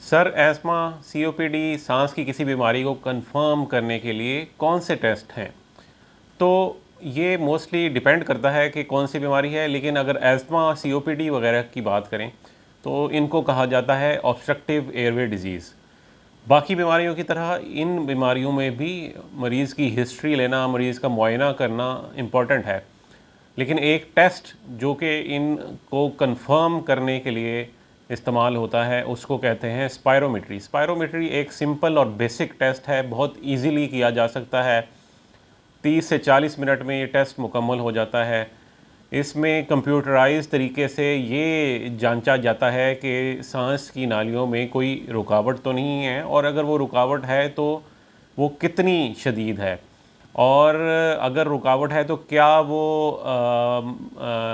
Sir ESMA, COPD, सांस की किसी बीमारी को कंफर्म करने के लिए कौन से टेस्ट हैं? तो ये मोस्टली डिपेंड करता है कि कौन सी बीमारी है, लेकिन अगर एस्मा, सीओपीडी वगैरह की बात करें तो इनको कहा जाता है ऑब्स्ट्रक्टिव एयरवे डिजीज़। बाकी बीमारियों की तरह इन बीमारियों में भी मरीज़ की हिस्ट्री लेना, मरीज़ का मुआयना करना इम्पॉर्टेंट है। लेकिन एक टेस्ट जो कि इनको कंफर्म करने के लिए इस्तेमाल होता है उसको कहते हैं स्पायरोमेट्री। स्पायरोमेट्री एक सिंपल और बेसिक टेस्ट है, बहुत इजीली किया जा सकता है। 30 से 40 मिनट में ये टेस्ट मुकम्मल हो जाता है। इसमें कंप्यूटराइज तरीके से ये जांचा जाता है कि सांस की नालियों में कोई रुकावट तो नहीं है, और अगर वो रुकावट है तो वो कितनी शदीद है, और अगर रुकावट है तो क्या वो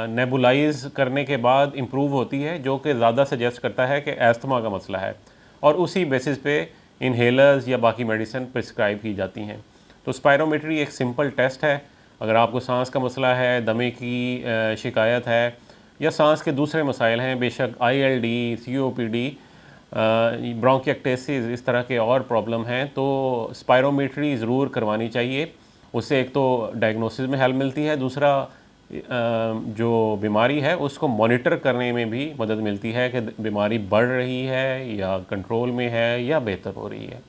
नेबुलाइज करने के बाद इम्प्रूव होती है, जो कि ज़्यादा सजेस्ट करता है कि अस्थमा का मसला है, और उसी बेसिस पे इन्हेलर्स या बाकी मेडिसिन प्रिस्क्राइब की जाती हैं। तो स्पायरोमेट्री एक सिंपल टेस्ट है। अगर आपको सांस का मसला है, दमे की शिकायत है, या सांस के दूसरे मसाइल हैं, बेशक आईएलडी, सीओपीडी, ब्रोंकिएक्टेसिस, इस तरह के और प्रॉब्लम हैं, तो स्पायरोमेट्री ज़रूर करवानी चाहिए। उससे एक तो डायग्नोसिस में हेल्प मिलती है, दूसरा जो बीमारी है उसको मॉनिटर करने में भी मदद मिलती है कि बीमारी बढ़ रही है या कंट्रोल में है या बेहतर हो रही है।